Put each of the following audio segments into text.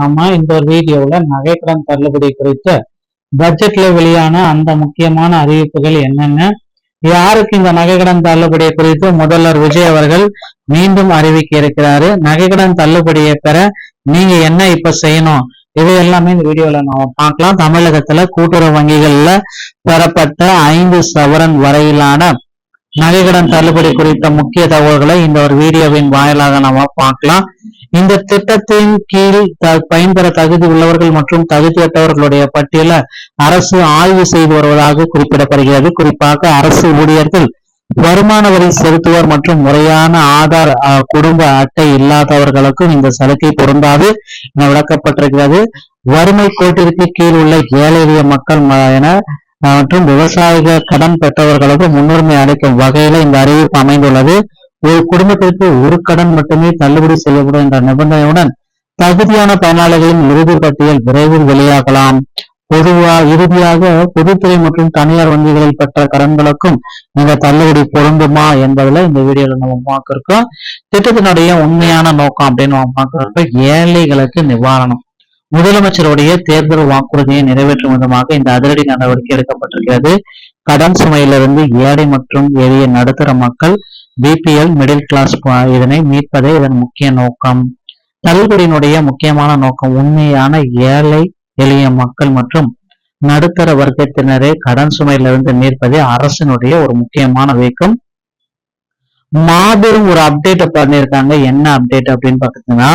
நம்ம இந்த ஒரு வீடியோல நகைக்கடன் தள்ளுபடி குறித்த பட்ஜெட்ல வெளியான அந்த முக்கியமான அறிவிப்புகள் என்னென்ன, யாருக்கு இந்த நகைக்கடன் தள்ளுபடி குறித்து முதல்வர் விஜய் அவர்கள் மீண்டும் அறிவிக்க இருக்கிறாரு, நகைக்கடன் தள்ளுபடியை பெற நீங்க என்ன இப்ப செய்யணும், இது எல்லாமே இந்த வீடியோல நம்ம பார்க்கலாம். தமிழகத்துல கூட்டுறவு வங்கிகள்ல பெறப்பட்ட 5 சவரன் வரையிலான நகைக்கடன் தள்ளுபடி குறித்த முக்கிய தகவல்களை இந்த ஒரு வீடியோவின் வாயிலாக நம்ம பார்க்கலாம். இந்த திட்டத்தின் கீழ் பயன்பெற தகுதி உள்ளவர்கள் மற்றும் தகுதியற்றவர்களுடைய பட்டியல அரசு ஆய்வு செய்து வருவதாக குறிப்பிடப்படுகிறது. குறிப்பாக அரசு ஊழியர்கள், வருமான வரி செலுத்துவோர் மற்றும் முறையான ஆதார் குடும்ப அட்டை இல்லாதவர்களுக்கும் இந்த சலுகை பொருந்தாது என விளக்கப்பட்டிருக்கிறது. வறுமை கோட்டிற்கு கீழ் உள்ள ஏழை எளிய மக்கள் என மற்றும் விவசாய கடன் பெற்றவர்களுக்கு முன்னுரிமை அளிக்கும் வகையில இந்த அறிவிப்பு அமைந்துள்ளது. ஒரு குடும்பத்திற்கு ஒரு கடன் மட்டுமே தள்ளுபடி செய்யப்படும் என்ற நிபந்தனையுடன் தகுதியான பயனாளிகளின் இறுதி பட்டியல் விரைவில் வெளியாகலாம். இறுதியாக பொதுத்துறை மற்றும் தனியார் வங்கிகளில் பெற்ற கடன்களுக்கும் இந்த தள்ளுபடி பொருந்துமா என்பதுல இந்த வீடியோல நம்ம பார்க்கிறோம். திட்டத்தினுடைய உண்மையான நோக்கம் அப்படின்னு நம்ம பார்க்கிறப்ப ஏழைகளுக்கு நிவாரணம். முதலமைச்சருடைய தேர்தல் வாக்குறுதியை நிறைவேற்றும் விதமாக இந்த அதிரடி நடவடிக்கை எடுக்கப்பட்டிருக்கிறது. கடன் சுமையிலிருந்து ஏழை மற்றும் எளிய நடுத்தர மக்கள், பிபிஎல், மிடில் கிளாஸ் இதனை மீட்பதே இதன் முக்கிய நோக்கம். தள்ளுபடியினுடைய முக்கியமான நோக்கம் உண்மையான ஏழை எளிய மக்கள் மற்றும் நடுத்தர வர்க்கத்தினரை கடன் சுமையிலிருந்து மீட்பதே அரசினுடைய ஒரு முக்கியமான வேகம். மாபெரும் ஒரு அப்டேட் பண்ணியிருக்காங்க. என்ன அப்டேட் அப்படின்னு பாத்தீங்கன்னா,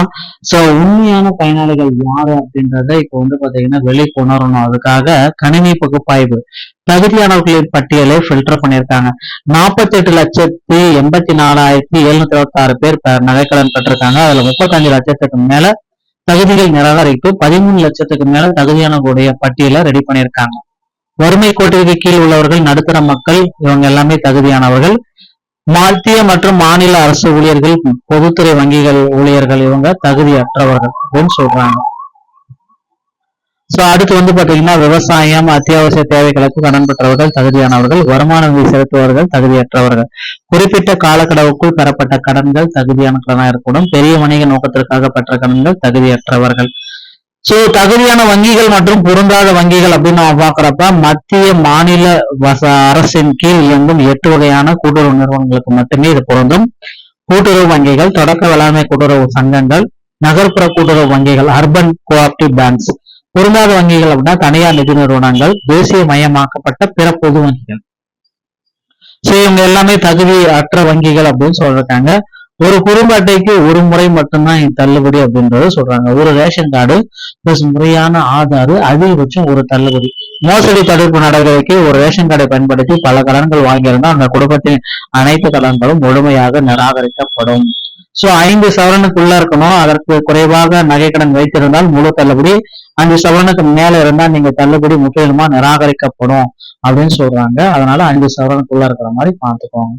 சோ உண்மையான பயனாளிகள் யாரு அப்படின்றத இப்ப பாத்தீங்கன்னா வெளிக்கொணரணும். அதுக்காக கணினி பகுப்பாய்வு தகுதியானவர்களின் பட்டியலை ஃபில்டர் பண்ணியிருக்காங்க. 48,84,726 பேர் நகைக்கடன் பெற்றிருக்காங்க. அதுல 35 லட்சத்துக்கு மேல தகுதிகள் நிராகரிப்பு, 13 லட்சத்துக்கு மேல தகுதியானவர்களுடைய பட்டியலை ரெடி பண்ணியிருக்காங்க. வறுமை கோட்டிற்கு கீழ் உள்ளவர்கள், நடுத்தர மக்கள், இவங்க எல்லாமே தகுதியானவர்கள். மத்திய மற்றும் மாநில அரசு ஊழியர்கள், பொதுத்துறை வங்கிகள் ஊழியர்கள், இவங்க தகுதியற்றவர்கள் அப்படின்னு சொல்றாங்க. சோ அடுத்து பாத்தீங்கன்னா விவசாயம், அத்தியாவசிய தேவைகளுக்கு கடன் பெற்றவர்கள் தகுதியானவர்கள், வருமான வரி செலுத்துவர்கள் தகுதியற்றவர்கள், குறிப்பிட்ட காலக்கெடுவுக்குள் பெறப்பட்ட கடன்கள் தகுதியான கடனாக இருக்கணும், பெரிய வணிக நோக்கத்திற்காக பெற்ற கடன்கள் தகுதியற்றவர்கள். சோ தகுதியான வங்கிகள் மற்றும் பொருந்தாத வங்கிகள் அப்படின்னு நம்ம பாக்குறப்ப மத்திய மாநில அரசின் கீழ் இயங்கும் 8 வகையான கூட்டுறவு நிறுவனங்களுக்கு மட்டுமே இது பொருந்தும். கூட்டுறவு வங்கிகள், தொடக்க வேளாண்மை கூட்டுறவு சங்கங்கள், நகர்ப்புற கூட்டுறவு வங்கிகள், அர்பன் கோஆப்டிவ் பேங்க்ஸ். பொருந்தாத வங்கிகள் அப்படின்னா தனியார் நிதி நிறுவனங்கள், தேசிய மயமாக்கப்பட்ட பிற பொது வங்கிகள். சோ இவங்க எல்லாமே தகுதி அற்ற வங்கிகள் அப்படின்னு சொல்றாங்க. ஒரு குடும்ப அட்டைக்கு ஒரு முறை மட்டும்தான் தள்ளுபடி அப்படின்றத சொல்றாங்க. ஒரு ரேஷன் கார்டு பிளஸ் முறையான ஆதார், அதிகபட்சம் ஒரு தள்ளுபடி. மோசடி தடுப்பு நடவடிக்கை, ஒரு ரேஷன் கார்டை பயன்படுத்தி பல கடன்கள் வாங்கியிருந்தால் அந்த குடும்பத்தின் அனைத்து கடன்களும் முழுமையாக நிராகரிக்கப்படும். சோ 5 சவரனுக்குள்ள இருக்கணும். அதற்கு குறைவாக நகைக்கடன் வைத்திருந்தால் முழு தள்ளுபடி, 5 சவரனுக்கு மேல இருந்தா நீங்க தள்ளுபடி முற்றிலுமா நிராகரிக்கப்படும் அப்படின்னு சொல்றாங்க. அதனால 5 சவரனுக்குள்ள இருக்கிற மாதிரி பார்த்துக்கோங்க.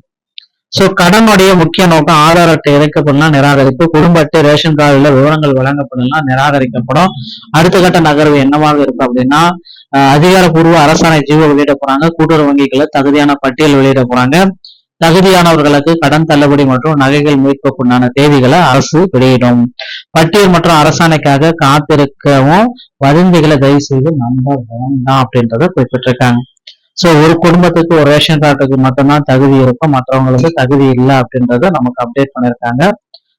சோ கடனுடைய முக்கிய நோக்கம் ஆதார் அட்டை இணைக்கப்படலாம் நிராகரிப்பு, குடும்ப அட்டை, ரேஷன் கார்டுல விவரங்கள் வழங்கப்படலாம் நிராகரிக்கப்படும். அடுத்த கட்ட நகர்வு என்னவாக இருக்கு அப்படின்னா, அதிகாரப்பூர்வ அரசாணை ஜீவோ வெளியிட போறாங்க. கூட்டுறவு வங்கிகளை தகுதியான பட்டியல் வெளியிட போறாங்க. தகுதியானவர்களுக்கு கடன் தள்ளுபடி மற்றும் நகைகள் மீட்புக்குண்டான தேதிகளை அரசு வெளியிடும். பட்டியல் மற்றும் அரசாணைக்காக காத்திருக்கவும் வதந்திகளை தயவு செய்து நம்ப வேண்டாம் அப்படின்றத குறிப்பிட்டிருக்காங்க. சோ ஒரு குடும்பத்துக்கு ஒரு ரேஷன் கார்டுக்கு மட்டும்தான் தகுதி இருக்கும், மற்றவங்களுக்கு தகுதி இல்லை அப்படின்றத நமக்கு அப்டேட் பண்ணிருக்காங்க.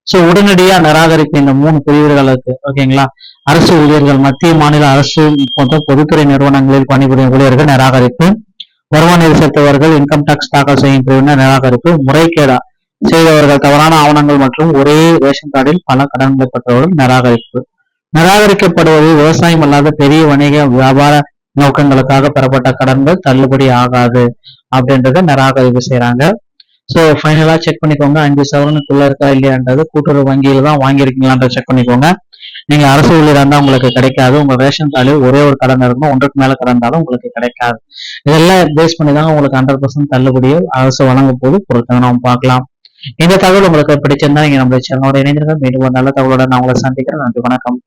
சோ உடனடியா நிராகரிப்பு இந்த 3 பிரிவுகளுக்கு ஓகேங்களா. அரசு ஊழியர்கள், மத்திய மாநில அரசு போன்ற பொதுத்துறை நிறுவனங்களில் பணிபுரியும் ஊழியர்கள் நிராகரிப்பு, வருமான வரி செலுத்துபவர்கள், இன்கம் டாக்ஸ் தாக்கல் செய்யும் பிரிவினர் நிராகரிப்பு, முறைகேடா செய்தவர்கள், தவறான ஆவணங்கள் மற்றும் ஒரே ரேஷன் கார்டில் பல கடன்களை பெற்றவர்கள் நிராகரிப்பு. நிராகரிக்கப்படுவது விவசாயம் அல்லாத பெரிய வணிக வியாபார நோக்கங்களுக்காக பெறப்பட்ட கடன்கள் தள்ளுபடி ஆகாது அப்படின்றத நிராகரிப்பு செய்யறாங்க. சோ ஃபைனலா செக் பண்ணிக்கோங்க, 5 சவரனுக்குள்ள இருக்கா இல்லையான்றது கூட்டுறவு வங்கியில தான் வாங்கியிருக்கீங்களான்ற செக் பண்ணிக்கோங்க. நீங்க அரசு ஊழியரா இருந்தா உங்களுக்கு கிடைக்காது. உங்க ரேஷன் கார்டில் ஒரே ஒரு கடன் இருக்கணும், 1க்கு மேல கடன் இருந்தாலும் உங்களுக்கு கிடைக்காது. இதெல்லாம் பேஸ் பண்ணி தாங்க உங்களுக்கு 100% தள்ளுபடியை அரசு வழங்கும் போது பொறுத்து நம்ம பார்க்கலாம். இந்த தகவல் உங்களுக்கு பிடிச்சிருந்தா நீங்க நம்மளுடைய சேனலோட இணைந்திருங்க. மீண்டும் ஒரு நல்ல தகவலோட நான் உங்களை சந்திக்கிறேன். நன்றி, வணக்கம்.